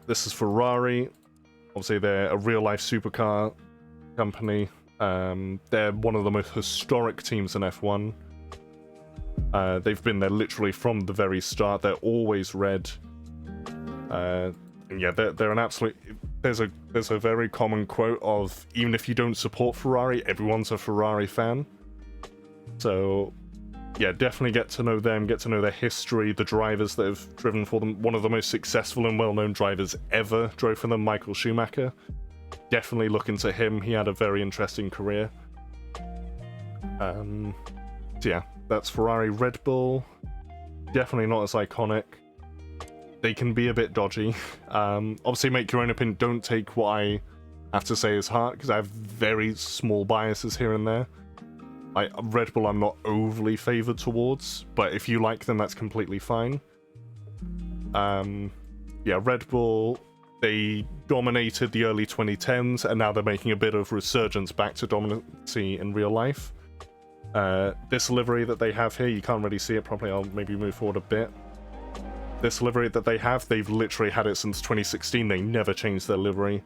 This is Ferrari. Obviously, they're a real-life supercar company. They're one of the most historic teams in F1. They've been there literally from the very start. They're always red. And yeah, they're an absolute... There's a very common quote of, even if you don't support Ferrari, everyone's a Ferrari fan. So, yeah, definitely get to know them, get to know their history, the drivers that have driven for them. One of the most successful and well-known drivers ever drove for them, Michael Schumacher. Definitely look into him. He had a very interesting career. So yeah, that's Ferrari. Red Bull, definitely not as iconic. They can be a bit dodgy. Obviously, make your own opinion. Don't take what I have to say as heart, because I have very small biases here and there. Red Bull I'm not overly favoured towards, but if you like them, that's completely fine. Yeah, Red Bull, they dominated the early 2010s, and now they're making a bit of resurgence back to dominancy in real life. This livery that they have here, you can't really see it properly, I'll maybe move forward a bit. This livery that they have, they've literally had it since 2016, they never changed their livery.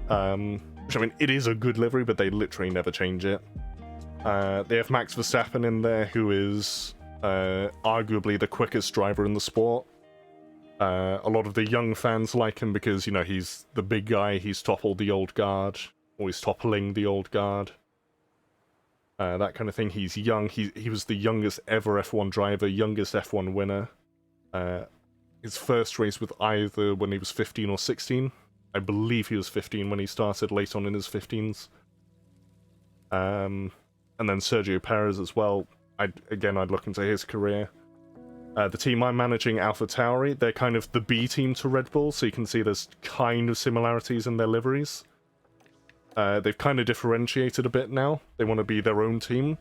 Which, I mean, it is a good livery, but they literally never change it. They have Max Verstappen in there, who is arguably the quickest driver in the sport. A lot of the young fans like him because, you know, he's the big guy, he's toppled the old guard, or he's toppling the old guard. That kind of thing. He's young, he was the youngest ever F1 driver, youngest F1 winner. His first race with either when he was 15 or 16. I believe he was 15 when he started, late on in his 15s. And then Sergio Perez as well. I'd look into his career. The team I'm managing, AlphaTauri, they're kind of the B team to Red Bull, so you can see there's kind of similarities in their liveries. They've kind of differentiated a bit now. They want to be their own team.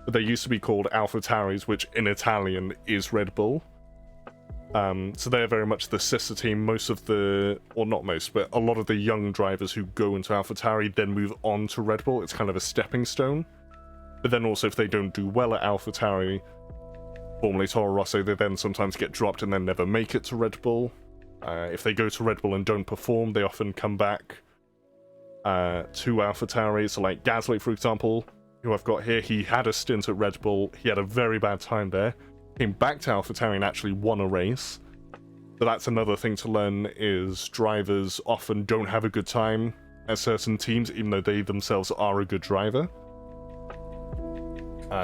But they used to be called AlphaTauris, which in Italian is Red Bull. So they're very much the sister team. Most of the, or not most, but a lot of the young drivers who go into AlphaTauri then move on to Red Bull. It's kind of a stepping stone. But then also if they don't do well at AlphaTauri, formerly Toro Rosso, they then sometimes get dropped and then never make it to Red Bull. If they go to Red Bull and don't perform, they often come back to AlphaTauri. So like Gasly, for example, who I've got here, he had a stint at Red Bull. He had a very bad time there. Came back to AlphaTauri and actually won a race. But that's another thing to learn, is drivers often don't have a good time at certain teams, even though they themselves are a good driver.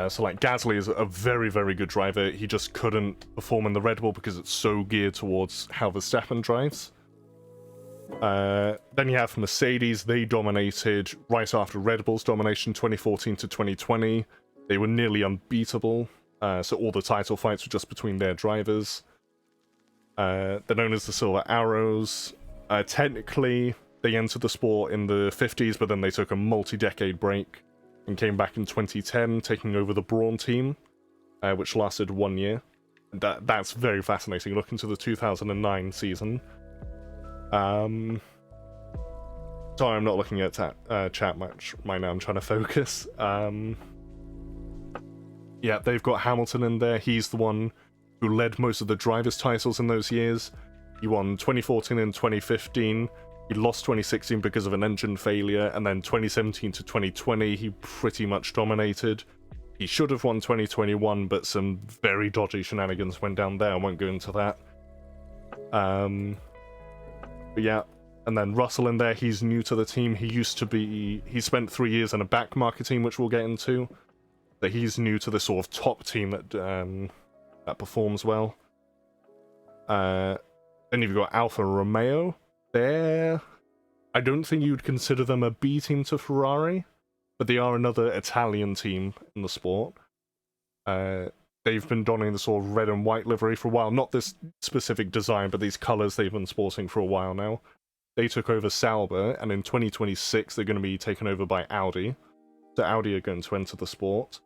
So like Gasly is a very, very good driver. He just couldn't perform in the Red Bull because it's so geared towards how Verstappen drives. Then you have Mercedes. They dominated right after Red Bull's domination, 2014 to 2020. They were nearly unbeatable. So all the title fights were just between their drivers. They're known as the Silver Arrows. Technically, they entered the sport in the 50s, but then they took a multi-decade break and came back in 2010, taking over the Brawn team, which lasted 1 year. That's very fascinating. Look into the 2009 season. Sorry, I'm not looking at chat much right now. I'm trying to focus. Yeah, they've got Hamilton in there. He's the one who led most of the drivers' titles in those years. He won 2014 and 2015. He lost 2016 because of an engine failure, and then 2017 to 2020, he pretty much dominated. He should have won 2021, but some very dodgy shenanigans went down there. I won't go into that. But yeah, and then Russell in there, he's new to the team. He spent 3 years in a back market team, which we'll get into. But he's new to the sort of top team that performs well. Then you've got Alfa Romeo. I don't think you'd consider them a B team to Ferrari, but they are another Italian team in the sport. They've been donning the sort of red and white livery for a while. Not this specific design, but these colours they've been sporting for a while now. They took over Sauber, and in 2026 they're going to be taken over by Audi. So Audi are going to enter the sport.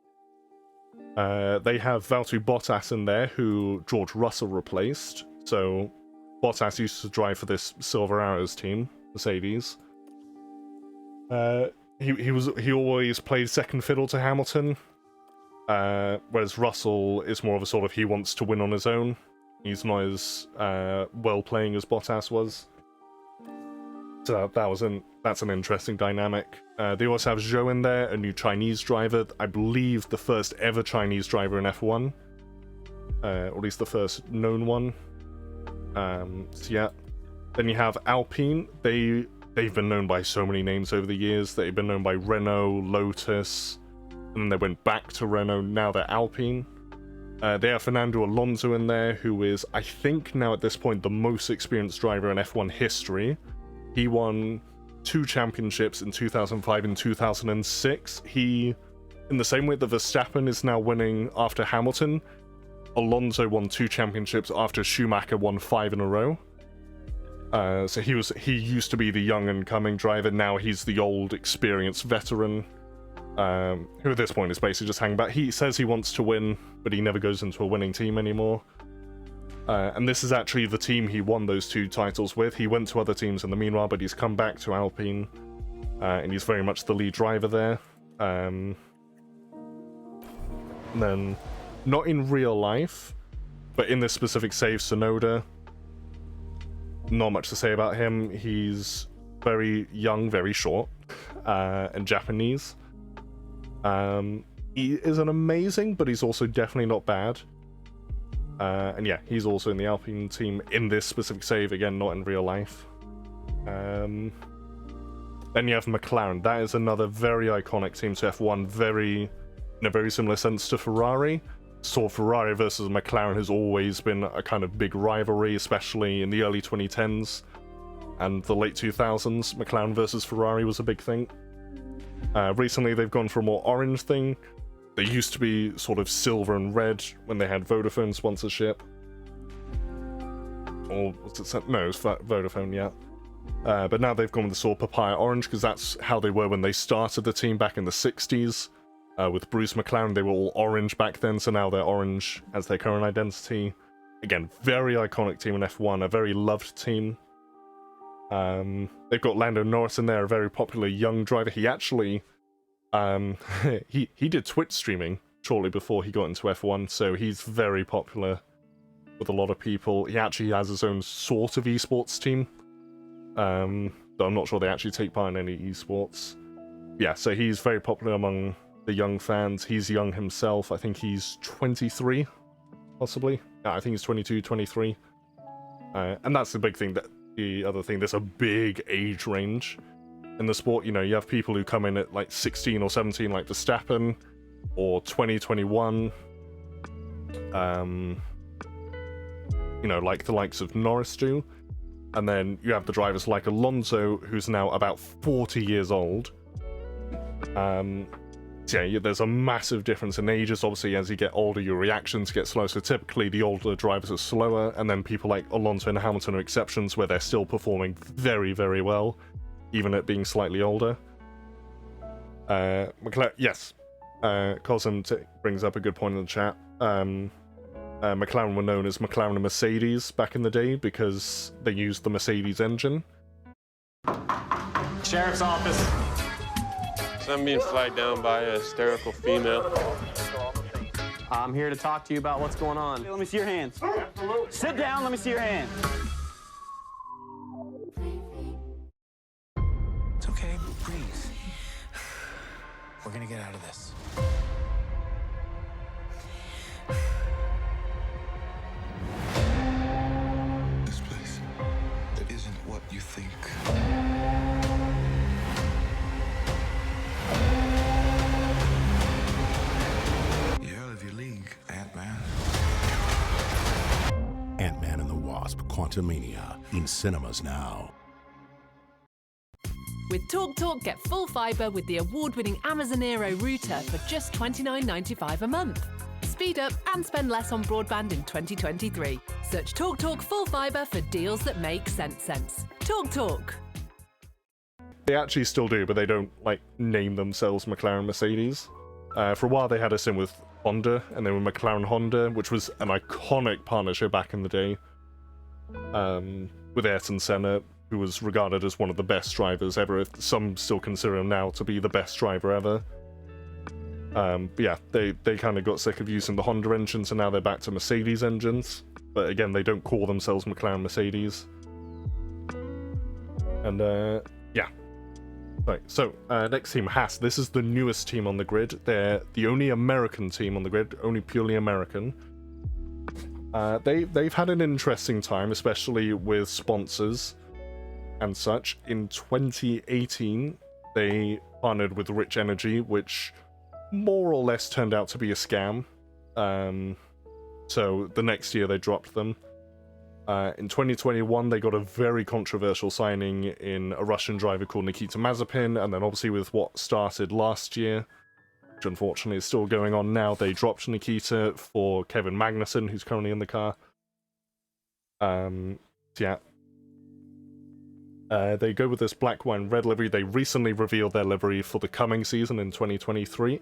They have Valtteri Bottas in there, who George Russell replaced. So Bottas used to drive for this Silver Arrows team, Mercedes. He always played second fiddle to Hamilton, whereas Russell is more of a sort of he wants to win on his own. He's not as well playing as Bottas was. So that's an interesting dynamic. They also have Zhou in there, a new Chinese driver. I believe the first ever Chinese driver in F1. Or at least the first known one. So yeah. Then you have Alpine. They've been known by so many names over the years. They've been known by Renault, Lotus, and then they went back to Renault. Now they're Alpine. They have Fernando Alonso in there, who is, I think now at this point, the most experienced driver in F1 history. He won 2 championships in 2005 and 2006. He, in the same way that Verstappen is now winning after Hamilton, Alonso won 2 championships after Schumacher won 5 in a row. So he used to be the young and coming driver. Now he's the old, experienced veteran, who at this point is basically just hanging back. He says he wants to win, but he never goes into a winning team anymore. And this is actually the team he won those 2 titles with. He went to other teams in the meanwhile, but he's come back to Alpine, and he's very much the lead driver there. And then, not in real life, but in this specific save, Tsunoda, not much to say about him. He's very young, very short, and Japanese. He isn't amazing, but he's also definitely not bad. And yeah, he's also in the Alpine team in this specific save, again, not in real life. Then you have McLaren. That is another very iconic team to F1, in a very similar sense to Ferrari. So Ferrari versus McLaren has always been a kind of big rivalry, especially in the early 2010s and the late 2000s. McLaren versus Ferrari was a big thing. Recently they've gone for a more orange thing. They used to be sort of silver and red when they had Vodafone sponsorship. Or was it? No, it was Vodafone, yeah. But now they've gone with the sort of papaya orange, because that's how they were when they started the team back in the 60s. With Bruce McLaren, they were all orange back then, so now they're orange as their current identity. Again, very iconic team in F1, a very loved team. They've got Lando Norris in there, a very popular young driver. He actually, he did Twitch streaming shortly before he got into F1, so he's very popular with a lot of people. He actually has his own sort of esports team, but I'm not sure they actually take part in any esports. Yeah, so he's very popular among the young fans. He's young himself. I think he's 23, possibly. Yeah, I think he's 22, 23. And that's the big thing. The other thing, there's a big age range in the sport. You know, you have people who come in at like 16 or 17, like Verstappen, or 20, 21. You know, like the likes of Norris do. And then you have the drivers like Alonso, who's now about 40 years old. So yeah, there's a massive difference in ages. Obviously, as you get older, your reactions get slower. So typically, the older drivers are slower, and then people like Alonso and Hamilton are exceptions, where they're still performing very, very well, even at being slightly older. Yes, Cosm brings up a good point in the chat. McLaren were known as McLaren and Mercedes back in the day because they used the Mercedes engine. Sheriff's office. So I'm being flagged down by a hysterical female. I'm here to talk to you about what's going on. Let me see your hands. Sit down, let me see your hands. It's okay, breathe. We're gonna get out of this. This place, that isn't what you think. Ant-Man and the Wasp: Quantumania in cinemas now. With TalkTalk, get full fibre with the award-winning Amazon Aero router for just $29.95 a month. Speed up and spend less on broadband in 2023. Search TalkTalk Full Fibre for deals that make sense. TalkTalk. They actually still do, but they don't like name themselves McLaren Mercedes. For a while, they had a sim with Honda, and they were McLaren Honda, which was an iconic partnership back in the day, with Ayrton Senna, who was regarded as one of the best drivers ever. Some still consider him now to be the best driver ever. But yeah, they kind of got sick of using the Honda engines, and now they're back to Mercedes engines. but again, they don't call themselves McLaren Mercedes. And yeah. Right, so next team, Haas. This is the newest team on the grid. They're the only American team on the grid, only purely American. They've had an interesting time, especially with sponsors and such. In 2018, they partnered with Rich Energy, which more or less turned out to be a scam. So the next year they dropped them. In 2021, they got a very controversial signing in a Russian driver called Nikita Mazepin, and then obviously with what started last year, which unfortunately is still going on now, they dropped Nikita for Kevin Magnussen, who's currently in the car. Yeah. They go with this black, white, and red livery. They recently revealed their livery for the coming season in 2023.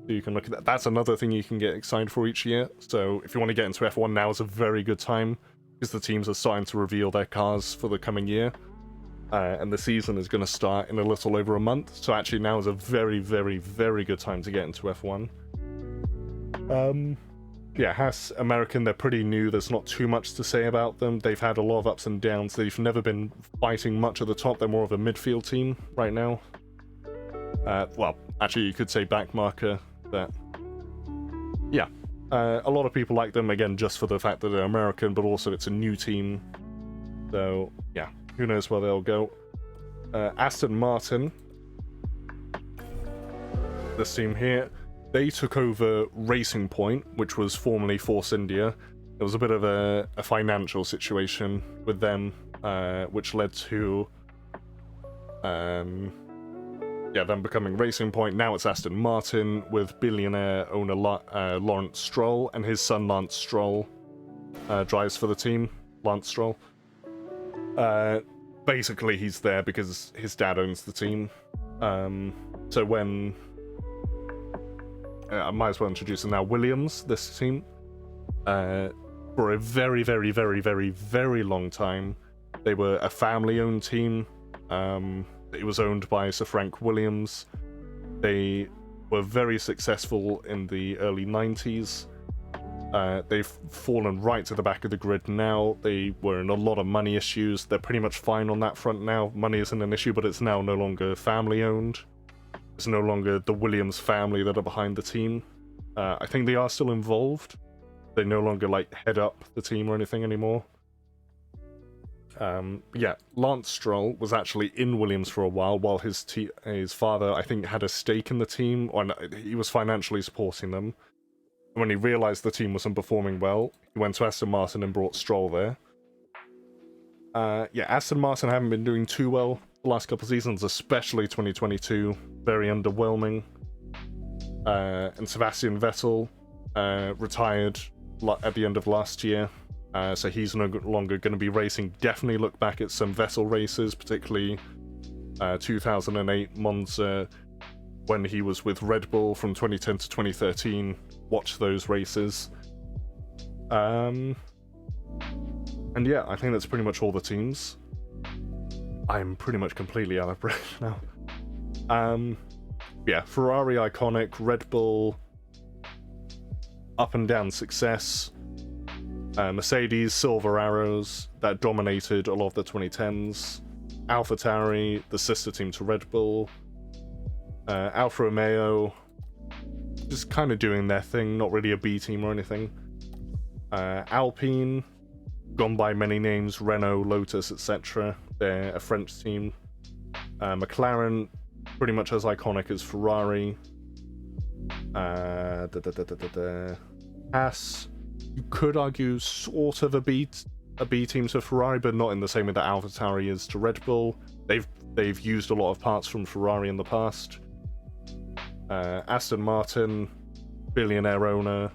So you can look at that. That's another thing you can get excited for each year. So if you want to get into F1 now, is a very good time, because the teams are starting to reveal their cars for the coming year. And the season is going to start in a little over a month. So actually now is a very, very, very good time to get into F1. Yeah, Haas American, they're pretty new. There's not too much to say about them. They've had a lot of ups and downs. They've never been fighting much at the top. They're more of a midfield team right now. Well, actually, you could say backmarker, but yeah. A lot of people like them, again, just for the fact that they're American, but also it's a new team. So, yeah, who knows where they'll go. Aston Martin, this team here, they took over Racing Point, which was formerly Force India. There was a bit of a financial situation with them, which led to them becoming Racing Point. Now it's Aston Martin, with billionaire owner Lawrence Stroll, and his son Lance Stroll drives for the team. Lance Stroll. Basically, he's there because his dad owns the team. So when... I might as well introduce them now. Williams, this team, for a very, very, very, very, very long time, they were a family-owned team. It was owned by Sir Frank Williams. They were very successful in the early 90s. They've fallen right to the back of the grid now. They were in a lot of money issues. They're pretty much fine on that front now. Money isn't an issue, but it's now no longer family-owned. It's no longer the Williams family that are behind the team. I think they are still involved. They no longer, like, head up the team or anything anymore. Yeah, Lance Stroll was actually in Williams for a while his father, I think, had a stake in the team, or he was financially supporting them. And when he realised the team wasn't performing well, he went to Aston Martin and brought Stroll there. Yeah, Aston Martin haven't been doing too well the last couple of seasons, especially 2022. Very underwhelming. And Sebastian Vettel retired at the end of last year. So he's no longer going to be racing. Definitely look back at some Vettel races, particularly 2008 Monza, when he was with Red Bull from 2010 to 2013. Watch those races. And yeah, I think that's pretty much all the teams. I'm pretty much completely out of breath now. Yeah, Ferrari iconic, Red Bull up and down success. Mercedes, Silver Arrows, that dominated a lot of the 2010s. AlphaTauri, the sister team to Red Bull. Alfa Romeo, just kind of doing their thing, not really a B team or anything. Alpine, gone by many names, Renault, Lotus, etc. They're a French team. McLaren, pretty much as iconic as Ferrari. Haas, you could argue sort of a B team to Ferrari, but not in the same way that AlphaTauri is to Red Bull. They've used a lot of parts from Ferrari in the past. Aston Martin, billionaire owner.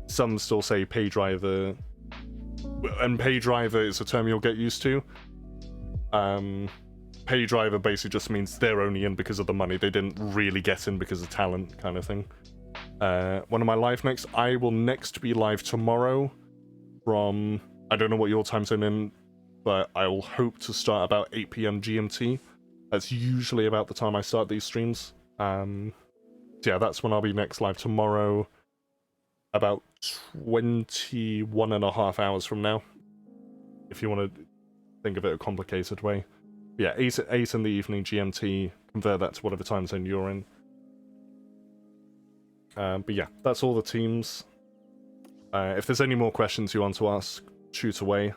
Some still say pay driver, and pay driver is a term you'll get used to. Pay driver basically just means they're only in because of the money. They didn't really get in because of talent, kind of thing. When am I live next? I will next be live tomorrow from, I don't know what your time zone in, but I will hope to start about 8 PM GMT. That's usually about the time I start these streams. So yeah, that's when I'll be next live tomorrow. About 21 and a half hours from now, if you want to think of it a complicated way. But yeah, 8 in the evening GMT, convert that to whatever time zone you're in. But yeah, that's all the teams. If there's any more questions you want to ask, shoot away.